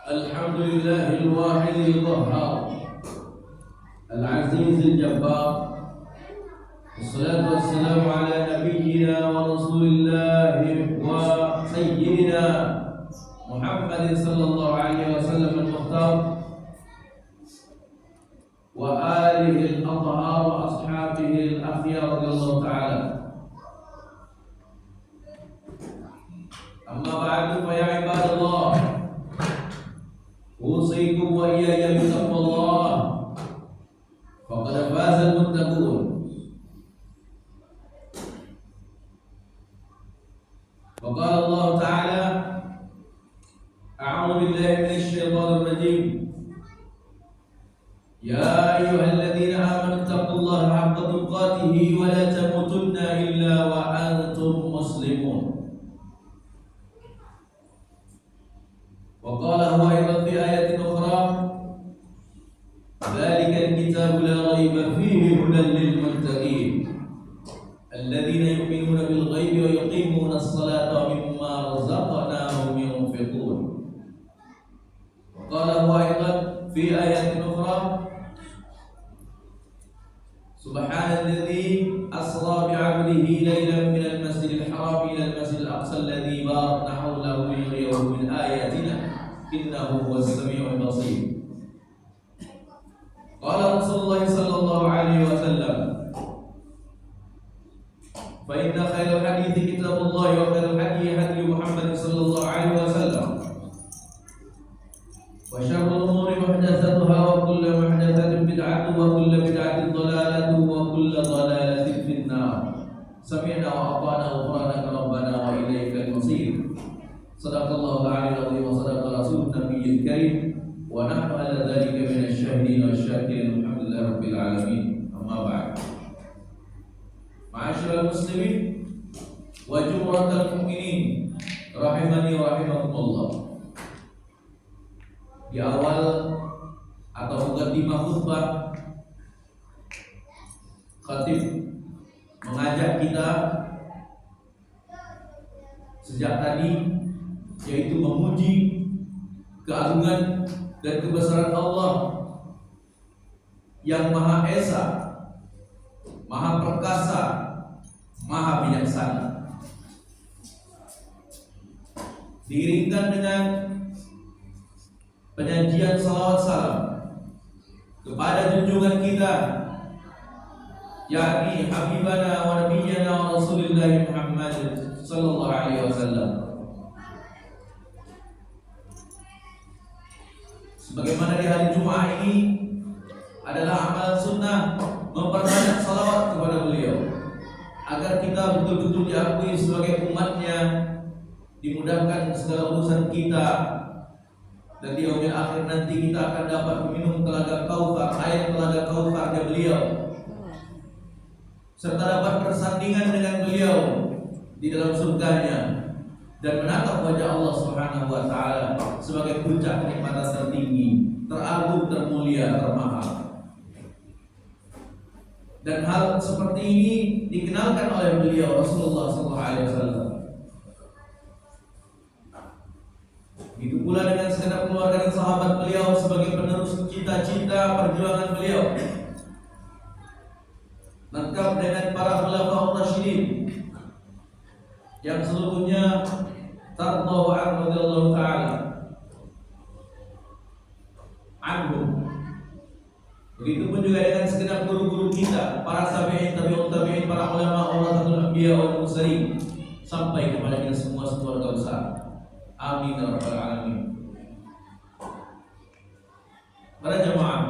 الحمد لله الواحد القهار العزيز الجبار، والصلاة والسلام على نبينا ورسول الله وسيدنا محمد صلى الله عليه وسلم المختار، وآله الأطهار وأصحابه الأخيار رضي الله تعالى. أما بعد فيا عباد الله، أوصيكم وإياي بتقوى الله، فقد فاز المتقون. وقال الله تعالى: أعوذ بالله من الشيطان الرجيم، يا أيها الذين آمنوا اتقوا الله حق تقاته ولا تموتن إلا وأنتم مسلمون. وقال هو أيضا في آية أخرى: ذلك الكتاب لا ريب فيه هدى للمتقين الذين يؤمنون بالغيب ويقيمون الصلاة ومما رزقناهم ينفقون. وقال هو أيضا في آية أخرى: سبحان الذي أسرى بعبده ليلا من المسجد الحرام إلى المسجد الأقصى الذي باركنا حوله لنريه من آياتنا إنه هو السميع البصير. قال رسول الله صلى الله عليه وسلم: فإن خير الحديث كتاب الله وخير الهدي هدي محمد صلى الله عليه وسلم وشر الأمور محدثاتها وكل محدثة بدعة وكل بدعة ضلالة وكل ضلالة في النار. سمعنا وأطعنا غفرانك ربنا وإليك المصير. صدق الله العلي العظيم وصدق رسول النبي الكريم ونحن على ذلك من الشاهدين والشاكرين الحمد لله رب العالمين. أما بعد، معاشر المسلمين وجمرة المؤمنين rahimani wa rahimakumullah. Di awal atau mukadimah khutbah, khatib mengajak kita sejak tadi, yaitu memuji keagungan dan kebesaran Allah yang Maha Esa, Maha Perkasa, Maha Bijaksana. Diiringkan dengan penyajian salawat salam kepada junjungan kita, yakni Habibana wa Nabiyyana wa Rasulullah Muhammad sallallahu alaihi wasallam. Sebagaimana di hari Jumat ini adalah amal sunnah memperbanyak salawat kepada beliau, agar kita betul-betul diakui sebagai umatnya, dimudahkan segala urusan kita, dan di yaumil akhir nanti kita akan dapat meminum telaga Kautsar, air telaga Kautsar dari beliau, serta dapat bersandingan dengan beliau di dalam surganya dan menatap wajah Allah Subhanahu wa taala sebagai puncak kenikmatan tertinggi, teragung, termulia, termahal. Dan hal seperti ini dikenalkan oleh beliau Rasulullah sallallahu alaihi wasallam. Itu pula dengan segenap keluarga dan sahabat beliau sebagai penerus cita-cita perjuangan beliau, lengkap dengan para khulafaur rasyidin yang seluruhnya tardhu radhiyallahu ta'ala anhum. Begitu pun juga dengan segenap guru-guru kita, para tabi'in, tabi'ut tabi'in, para ulama, warasatul anbiya wal mursalin, sampai kepada kita semua sekeluarga besar. Amin ya rabbal alamin. Para jemaah,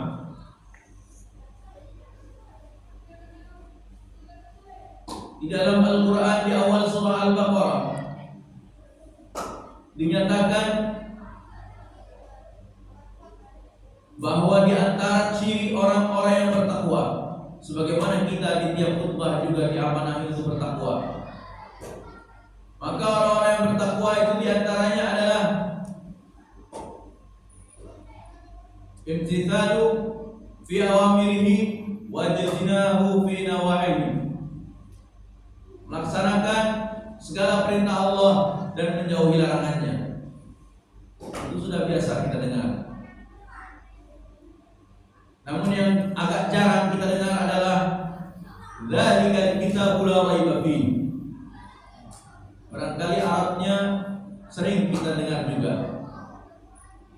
di dalam Al-Quran di awal surah Al-Baqarah dinyatakan bahwa di antara ciri orang-orang yang bertakwa, sebagaimana kita di tiap khutbah juga diamanahi untuk bertakwa, maka orang-orang yang bertakwa itu diantaranya adalah imtithalu fi awamirihi wajtinabu fi nawahihi, melaksanakan segala perintah Allah dan menjauhi larangannya. sudah biasa kita dengar. Namun yang agak jarang kita dengar adalah dzalikal kitabul la raiba fihi. Barangkali Arabnya sering kita dengar juga,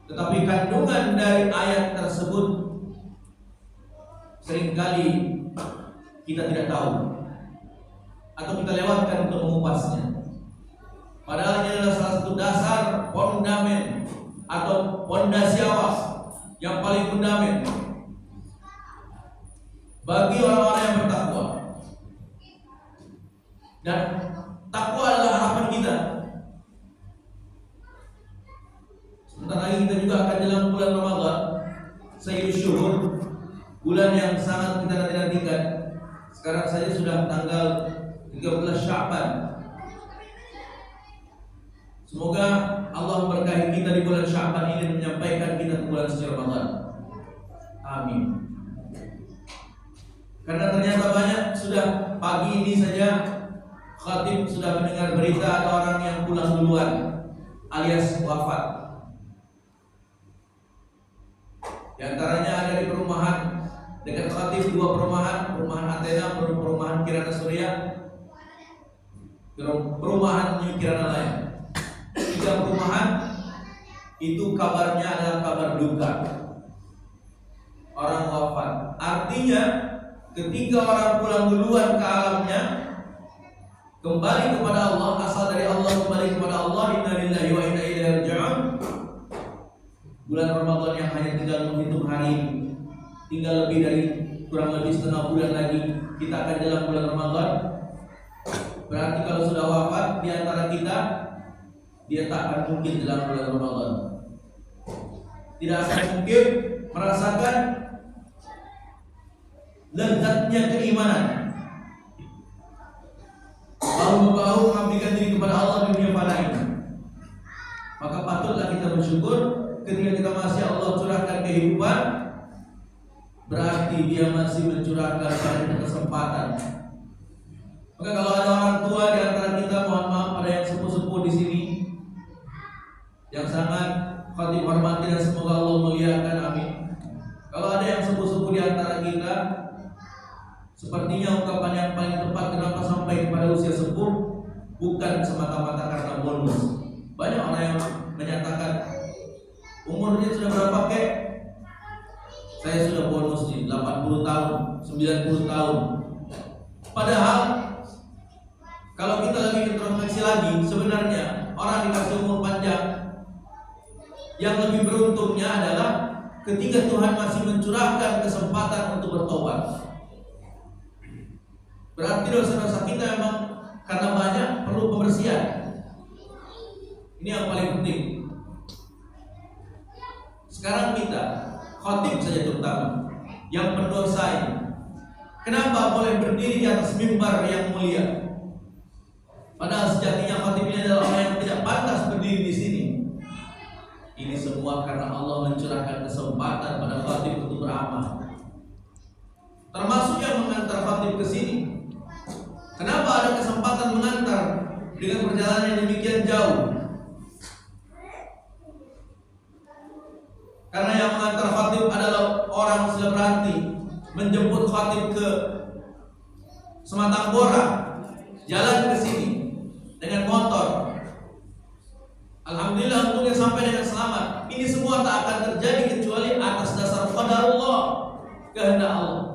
tetapi kandungan dari ayat tersebut seringkali kita tidak tahu atau kita lewatkan untuk mengupasnya. Padahal ini adalah salah satu dasar fondamen atau fondasi awal yang paling fundamental bagi orang-orang yang bertakwa. Dan takwa adalah harapan kita. Sebentar lagi kita juga akan dalam bulan Ramadan, Sayyidul Syuhur, bulan yang sangat kita nanti-nantikan. Sekarang saja sudah tanggal 13 Sya'ban. Semoga Allah memberkahi kita di bulan Sya'ban ini dan menyampaikan kita ke bulan suci Ramadan. Amin. Karena ternyata banyak sudah pagi ini saja khatib sudah mendengar berita ada orang yang pulang duluan alias wafat. Di antaranya ada di perumahan dekat khatib, dua perumahan Athena, perumahan Kirana Surya, perumahan New Kirana lain. 3 perumahan itu kabarnya adalah kabar duka, orang wafat. Artinya ketika orang pulang duluan ke alamnya, kembali kepada Allah, asal dari Allah kembali kepada Allah, inna lillahi wa inna ilaihi raji'un. Bulan Ramadan yang hanya tinggal menghitung hari ini, tinggal lebih dari kurang lebih setengah bulan lagi kita akan dalam bulan Ramadan. Berarti kalau sudah wafat di antara kita, dia tak akan mungkin dalam bulan Ramadan. Tidak akan mungkin merasakan lezatnya keimanan, bahu-bahu mengabdikan diri kepada Allah di dunia fana ini. Maka patutlah kita bersyukur ketika kita masih Allah curahkan kehidupan, berarti dia masih mencurahkan pada kesempatan. Maka kalau ada orang tua di antara kita, mohon maaf pada yang sepuh-sepuh di sini yang sangat khatib hormati dan semoga Allah muliakan, amin. Kalau ada yang sepuh-sepuh di antara kita, sepertinya ungkapan yang paling tepat kenapa sampai kepada usia sepuh bukan semata-mata karena bonus. Banyak orang yang menyatakan umurnya sudah berapa kek? Saya sudah bonus nih 80 tahun, 90 tahun. Padahal kalau kita lagi introspeksi lagi, sebenarnya orang dikasih umur panjang, yang lebih beruntungnya adalah ketika Tuhan masih mencurahkan kesempatan untuk bertobat. Berarti dosa-dosa kita memang karena banyak perlu pembersihan. Ini yang paling penting. Sekarang kita, khatib saja terutama, yang berdosa ini, kenapa boleh berdiri di atas mimbar yang mulia? Padahal sejatinya khatib ini adalah orang yang tidak pantas berdiri di sini. Ini semua karena Allah mencurahkan kesempatan pada khatib untuk beramal, termasuk yang mengantar khatib ke sini. Kenapa ada kesempatan mengantar dengan perjalanan yang demikian jauh? Karena yang mengantar khatib adalah orang yang sudah berhenti menjemput khatib ke Sematang Bora, jalan ke sini dengan motor. Alhamdulillah untungnya sampai dengan selamat. Ini semua tak akan terjadi kecuali atas dasar qadarullah, kehendak Allah.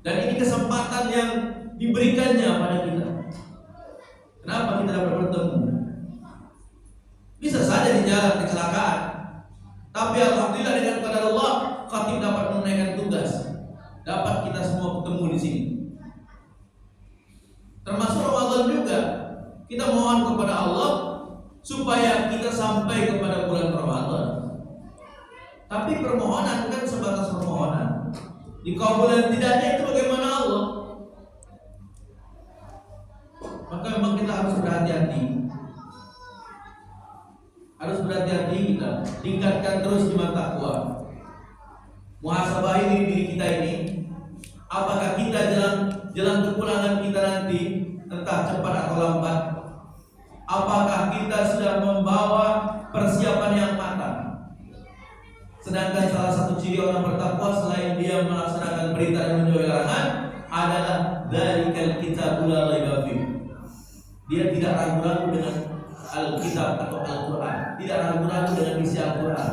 Dan ini kesempatan yang diberikannya pada kita. Kenapa kita dapat bertemu? Bisa saja di jalan kecelakaan, tapi alhamdulillah dengan qadarullah khatib dapat menunaikan tugas, dapat kita semua bertemu di sini. Termasuk Ramadan juga, kita mohon kepada Allah supaya kita sampai kepada bulan Ramadan. Tapi permohonan kan sebatas permohonan. Dikabulkan tidaknya itu bagaimana Allah? Maka memang kita harus berhati-hati. Harus berhati-hati kita. Tingkatkan terus iman takwa. Muhasabah ini diri kita ini. Apakah kita jalan kepulangan kita nanti, entah cepat atau lambat, apakah kita sudah membawa persiapan Sedangkan salah satu ciri orang bertakwa selain dia melaksanakan perintah dan menjauhi larangan adalah dzalikal kitabul la raiba fihi. Dia tidak ragu-ragu dengan Alkitab atau Al-Quran, tidak ragu-ragu dengan isi Al-Quran.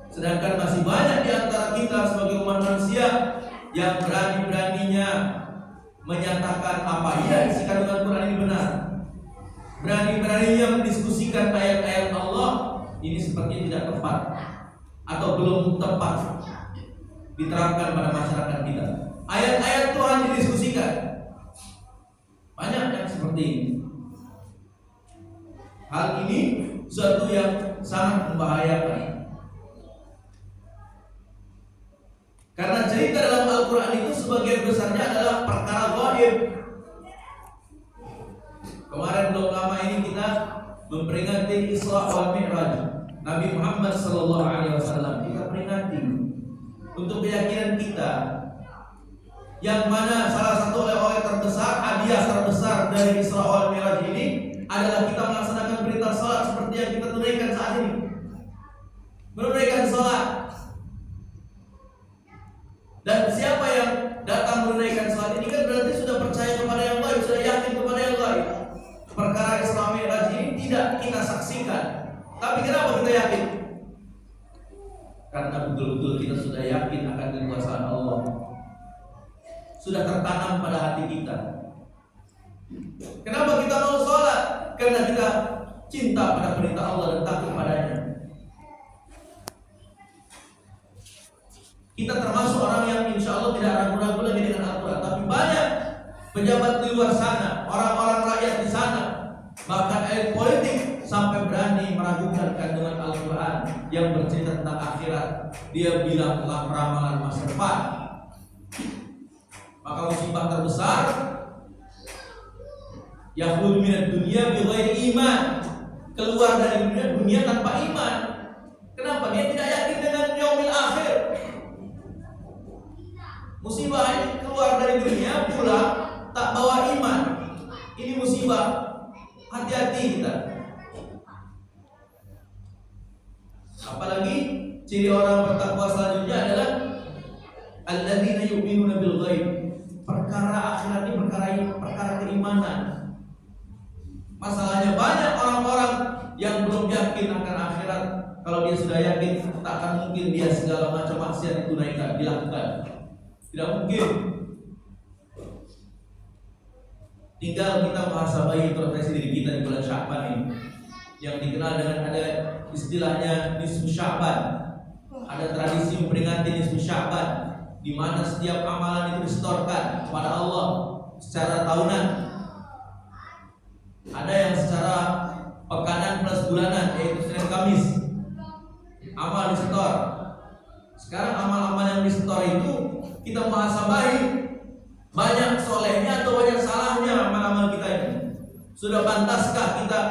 Sedangkan masih banyak di antara kita sebagai umat manusia yang berani-beraninya menyatakan apa ya isi kandungan Quran ini benar, berani-beraninya mendiskusikan ayat-ayat Allah ini sepertinya tidak tepat atau belum tepat diterapkan pada masyarakat kita. Ayat-ayat Tuhan didiskusikan, banyak yang seperti ini. Hal ini suatu yang sangat membahayakan, karena cerita dalam Al-Quran itu sebagian besarnya adalah perkara gaib. Kemarin belum lama ini kita memperingati Isra wal Mi'raj Nabi Muhammad sallallahu alaihi wasallam. Kita peringati untuk keyakinan kita, yang mana salah satu oleh-oleh terbesar, hadiah terbesar dari Isra wal Mi'raj ini adalah kita melaksanakan perintah salat seperti yang kita tunaikan saat ini. Menunaikan salat. Dan siapa yang datang menunaikan salat ini kan berarti sudah percaya kepada yang gaib, sudah yakin kepada yang gaib. Perkara Isra Mi'raj ini tidak kita saksikan, tapi kenapa kita yakin? Karena betul-betul kita sudah yakin akan kekuasaan Allah, sudah tertanam pada hati kita. Kenapa kita mau sholat? Karena kita cinta pada perintah Allah dan takut padanya. Kita termasuk orang yang insya Allah tidak ragu-ragu lagi dengan Al-Quran. Tapi banyak pejabat di luar sana, orang-orang rakyat di sana, bahkan elit politik sampai berani meragukan kandungan Al-Quran yang bercerita tentang akhirat. Dia bilang telah ramalan masa depan. Maka musibah terbesar, yakhruju minad dunya bighairi iman, keluar dari dunia tanpa iman. Kenapa? Dia tidak yakin dengan yaumil akhir. Musibah ini keluar dari dunia pulang tak bawa iman. Ini musibah. Hati-hati kita. Apalagi ciri orang bertakwa selanjutnya adalah alladzina yu'minuna bil ghaib. Perkara akhirat ini perkara keimanan. Masalahnya banyak orang-orang yang belum yakin akan akhirat. Kalau dia sudah yakin, tak akan mungkin dia segala macam maksiat ditunaikan, dilakukan. Tidak mungkin. Tinggal kita muhasabah introspeksi diri kita di bulan Sya'ban ini, yang dikenal dengan ada istilahnya nisfu Sya'ban. Ada tradisi memperingati nisfu Sya'ban, di mana setiap amalan itu disetorkan kepada Allah secara tahunan. Ada yang secara pekanan plus bulanan, yaitu Senin Kamis. Amal disetor. Sekarang amal-amal yang disetor itu kita muhasabahi, banyak solehnya atau banyak salahnya amal-amal kita ini. Sudah pantaskah kita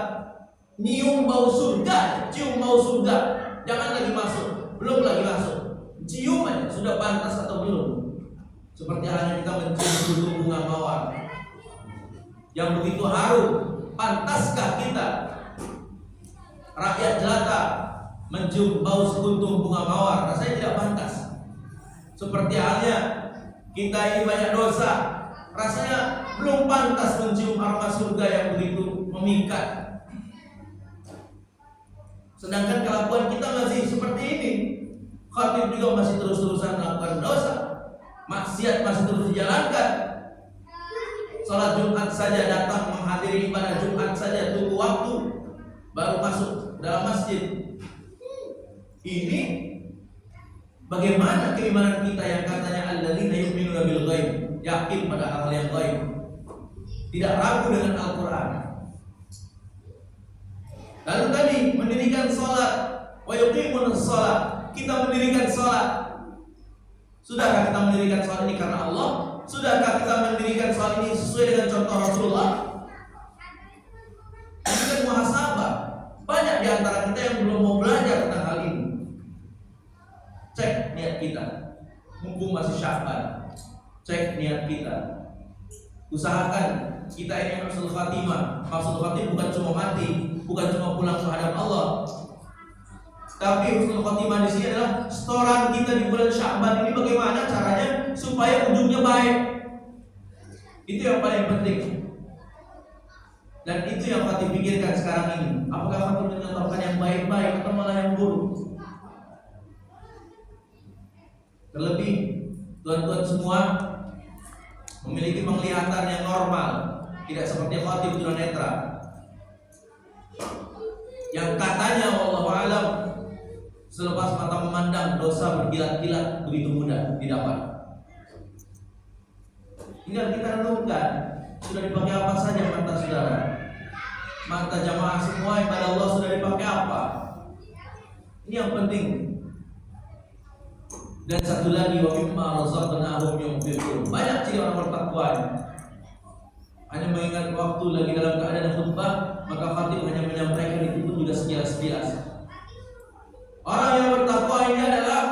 nyium bau surga, cium bau surga? Jangan lagi masuk, belum lagi masuk, cium aja, sudah pantas atau belum? Seperti halnya kita mencium kuntum bunga mawar yang begitu harum. Pantaskah kita rakyat jelata mencium bau sekuntum bunga mawar? Rasanya tidak pantas. Seperti halnya kita ini banyak dosa, rasanya belum pantas mencium aroma surga yang begitu memikat. Sedangkan kelakuan kita masih seperti ini. Khatib juga masih terus-terusan melakukan dosa, maksiat masih terus dijalankan. Salat Jumat saja datang menghadiri ibadah Jumat saja tunggu waktu baru masuk dalam masjid. Ini bagaimana keimanan kita yang katanya alladzina yu'minuna bil ghaib, yakin pada hal yang gaib, tidak ragu dengan Al-Quran. Lalu tadi mendirikan salat, wa yuqimunas salat, kita mendirikan salat. Sudahkah kita mendirikan salat ini karena Allah? Sudahkah kita mendirikan salat ini sesuai dengan contoh Rasulullah? Ini kan muhasabah. Banyak di antara kita yang belum mau belajar tentang hal ini. Cek niat kita, mumpung masih Sya'ban. Cek niat kita. Usahakan kita ini husnul khatimah. Husnul khatimah bukan cuma mati, bukan cuma pulang menghadap Allah, Tapi husnul khotimah di sini adalah setoran kita di bulan Sya'ban ini bagaimana caranya supaya ujungnya baik. Itu yang paling penting. Dan itu yang Fatih pikirkan sekarang ini. Apakah Fatih mencontohkan yang baik-baik atau malah yang buruk? Terlebih tuan-tuan semua memiliki penglihatan yang normal, tidak seperti Fatih tunanetra yang katanya wallahu alam selepas mata memandang dosa berkilat-kilat begitu mudah didapat. Tinggal kita renungkan, sudah dipakai apa saja mata saudara? Mata jamaah semua kepada Allah sudah dipakai apa? Ini yang penting. Dan satu lagi, wa mimma razaqnahum yunfiqun. Banyak ciri orang bertakwa. Hanya mengingat waktu lagi dalam keadaan khutbah, maka khatib hanya menyampaikan itu pun juga sekilas-sekilas. Orang yang bertakwa ini adalah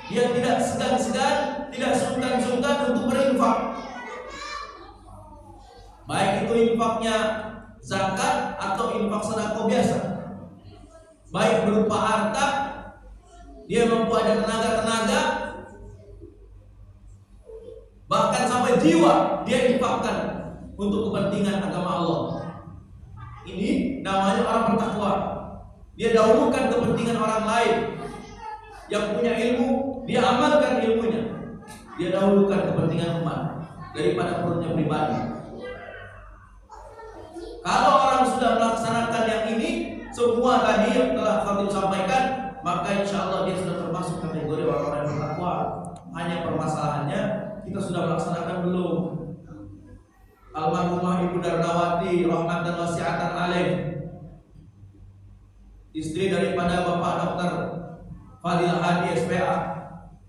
dia tidak segan-segan, tidak sungkan-sungkan untuk berinfak. Baik itu infaknya zakat atau infak sedekah biasa. Baik berupa harta, dia mampu ada tenaga-tenaga, bahkan sampai jiwa dia infakkan untuk kepentingan agama Allah. Ini namanya orang bertakwa. Dia dahulukan kepentingan orang lain. Yang punya ilmu, dia amalkan ilmunya. Dia dahulukan kepentingan umat daripada perutnya pribadi. Kalau orang sudah melaksanakan yang ini, semua tadi yang telah kami sampaikan, maka insya Allah dia sudah termasuk kategori orang-orang yang bertakwa. Hanya permasalahannya, kita sudah melaksanakan belum? Almarhumah Ibu Darnawati rahmatan wasi'atan alaih, istri daripada Bapak Dr. Fadil Hadi SPA,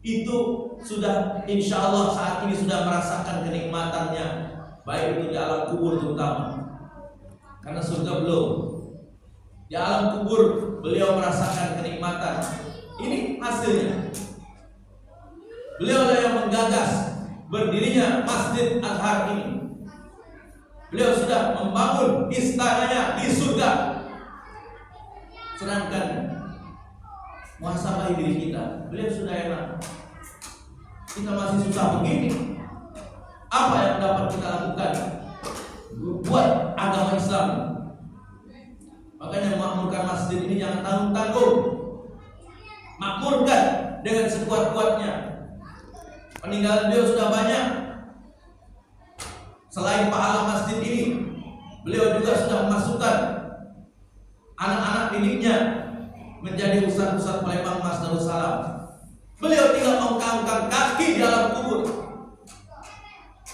itu sudah insya Allah saat ini sudah merasakan kenikmatannya, baik itu di alam kubur terutama, karena surga belum. Di alam kubur beliau merasakan kenikmatan. Ini hasilnya. Beliau yang menggagas berdirinya Masjid Azhar ini. Beliau sudah membangun istananya di surga. Sedangkan muhasabah diri kita, beliau sudah enak. Kita masih susah begini. Apa yang dapat kita lakukan buat agama Islam? Makanya memakmurkan masjid ini jangan tanggung-tanggung. Makmurkan dengan sekuat-kuatnya. Peninggalan beliau sudah banyak. Selain pahala masjid ini, beliau juga sudah memasukkan anak-anak didiknya menjadi ustaz-ustaz Palembang Mas Darussalam. Beliau tinggal mengangkat kaki di alam kubur.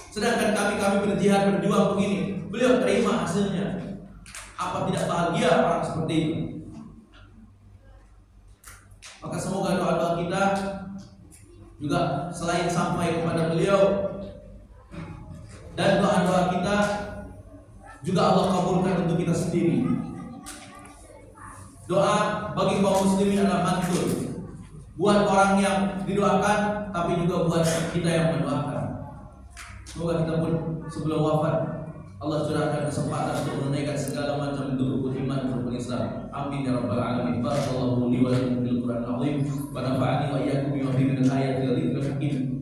Sedangkan kami berjihad berjuang begini, beliau terima hasilnya. Apa tidak bahagia orang seperti itu? Maka semoga doa-doa kita juga selain sampai kepada beliau, dan doa-doa kita juga Allah kabulkan untuk kita sendiri. Doa bagi kaum muslimin adalah mantul, buat orang yang didoakan, tapi juga buat kita yang mendoakan. Semoga kita pun sebelum wafat Allah curahkan kesempatan untuk menunaikan segala macam bentuk rukun iman rukun Islam. Amin ya rabbal alamin. Barakallahu li wa lakum bil Qur'an al-azim wa nafa'ani wa iyyakum bima fihi min al-ayati wa dhikril hakim.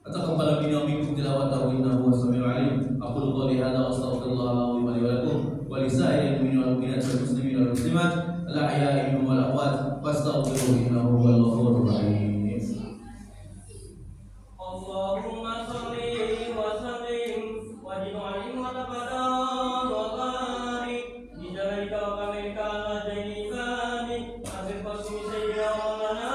Ataqabbal minna wa minkum tilawatahu innahu was-sami'ul 'alim. Aqulu qawli hadza wa astaghfirullah li wa lakum wa li sa'iril mu'minina wal mu'minat wal muslimina wal muslimat al-ahya'i minhum wal amwat fastaghfiruhu innahu huwal ghafurur rahim. Allahumma shalli wa sallim wa ja'alna wa tabarak wa barik bi jalalika wa kamalika ala jayyibani abil qasmi sayyidina maulana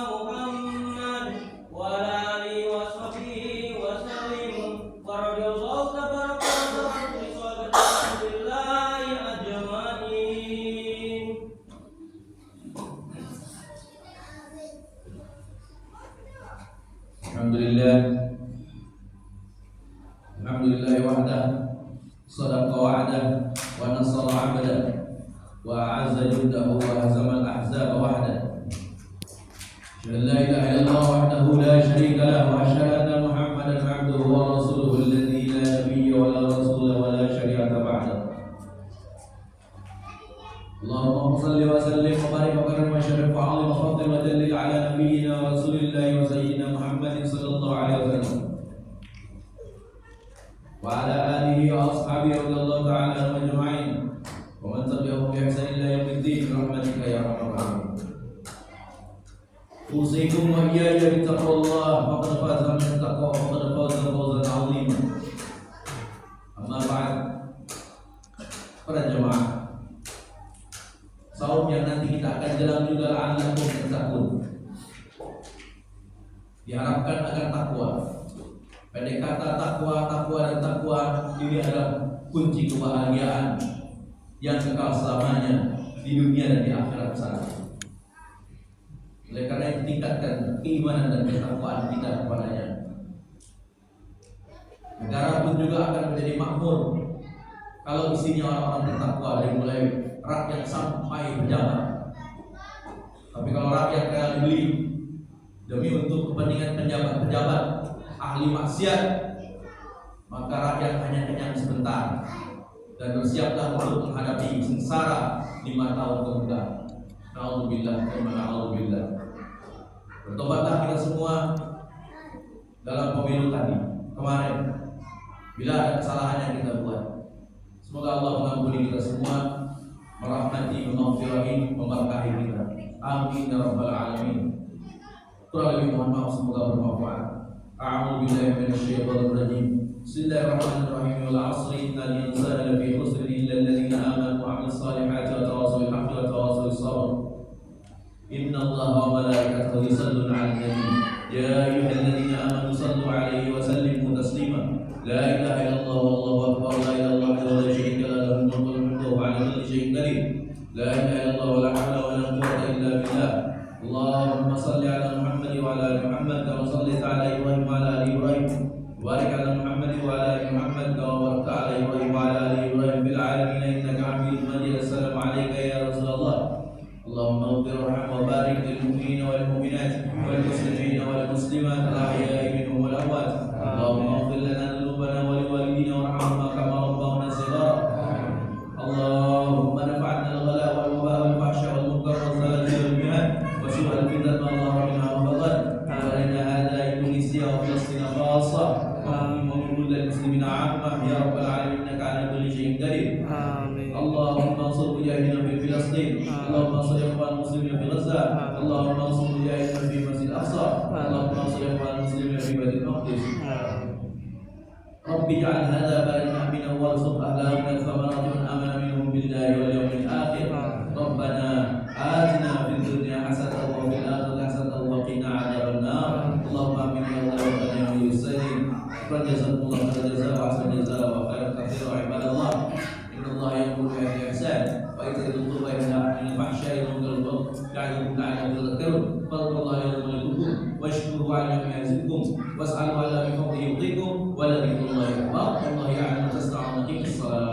Muhammad wa ala alihi wa sahbihi wa sallim wa radiyallahu tabaraka wa ta'ala li sahabatillahi ajma'in. Alhamdulillah wahdah, sadaqa wa'dah, wa nasara 'abdah, wa a'azza jundahu wa hazama al-ahzaba wahdah. Asyhadu an la ilaha illallah wahdahu la syarika lahu wa asyhadu anna Muhammadan 'abduhu wa rasuluhu alladzi la nabiyya wa la rasula wa la syari'ata ba'dahu. اللهم صل وسلم وبارك وكرم وشرف وعظم وفضل وجلل على نبينا ورسول الله وسيدنا محمد صلى الله عليه وسلم وعلى آله وأصحابه رضي الله تعالى عنهم أجمعين ومن تبعهم بإحسان إلى يوم الدين برحمتك يا أرحم الراحمين. أوصيكم وإياي بتقوى الله فقد فاز من التقوى وقد فاز فوزا عظيما. أما بعد, para jemaah, saum yang nanti kita akan jalan juga la'allakum tattaqun. Diharapkan agar takwa. Pendek kata takwa dan takwa ini adalah kunci kebahagiaan yang kekal selamanya di dunia dan di akhirat sana. Oleh karena itu tingkatkan keimanan dan ketakwaan kita kepadanya. Negara pun juga akan menjadi makmur kalau isinya orang-orang bertakwa, dari mulai rakyat sampai pejabat. Tapi kalau rakyat rela dibeli demi untuk kepentingan pejabat-pejabat ahli maksiat, maka rakyat hanya kenyang sebentar dan bersiaplah untuk menghadapi sengsara 5 tahun kemudian. Na'udzubillah wa na'udzubillah. Bertobatlah kita semua dalam pemilu tadi kemarin, bila ada kesalahan yang kita buat. Semoga Allah mengampuni kita semua, merahmati, memaghfirahi, memberkahi kita. Amin ya rabbal alamin. Kurang lebih mohon maaf, semoga bermanfaat. A'udzu billahi minasyaitonir rajim. Bismillahirrahmanirrahim. Wal 'asri innal insana lafi khusr illa alladziina aamanu wa 'amilus shalihati wa tawassaw bil haqqi wa tawassaw bis sabr. Innallaha wa malaikatahu yusalluna 'alan nabi. Ya ayyuhalladziina aamanu sallu 'alaihi wa sallimu taslima. La ilaha illallah wallahu akbar. La ilaha illallah wa la syarika lahu lahul mulku wa 'ala kulli syai'in qadir. La ilaha illallah wa la hawla wa la quwwata illa billah. Allahumma salli 'ala Muhammad wa 'ala ali Muhammad kama shallaita 'ala Ibrahim wa 'ala ali Ibrahim. Barik 'ala Muhammad wa 'ala ali Muhammad kama barakta 'ala Ibrahim wa 'ala ali Ibrahim fil 'alamin innaka Hamidum Majid. Assalamu 'alaika ya Rasulullah. Allahumma ighfir warham wa barik lil mu'minina wal mu'minat wal muslimina wal muslimat al ahya'i minhum wal amwat. Allahumma ighfir lana dhunubana wa liwalidina warhamhuma kama rabbawna shighara. Allahumma nafa'na al-ghala wal waba wal fahsya wal munkar wal zalzala wal mihad wa syu'al fitan ma dhahara minha wa batan. Wa inna hadha Indonesia wa Palestina khassa wa min kulli muslimina 'ammah ya rabbal alamin innaka 'ala kulli syai'in qadir. Amin. Allahumma ansur mujahidina fi Filastin. Allahumma ansur ikhwan muslimina fi Gaza. Allahumma ansur mujahidina fi Masjid Aqsa. Allahumma ansur ikhwan muslimina fi Baitul Maqdis. Rabbi ja'al hadha baladan aminan warzuq ahlahu min thamarati man amana minhum billahi wal yawmil akhir. Rabbana atina fid dunya hasanatan wa fil akhirati hasanatan wa qina adzaban nar. Allahumma amin ya rabbal alamin. Jazakumullah khairan jazaa wa ahsan jazaa wa khairan katsiran ibadallah. Innallaha ya'muru bil 'adli wal ihsan wa ita'i dzil qurba wa yanha 'anil fahsya'i wal munkari wal baghi ya'idukum la'allakum tadhakkarun. Fadhkurullaha yadhkurukum washkuruhu 'ala ma yazidukum was'aluhu 'ala min fadlihi yu'tikum wa la dhikrullahi akbar. Wallahu ya'lamu ma tasna'un. Aqim as-salat.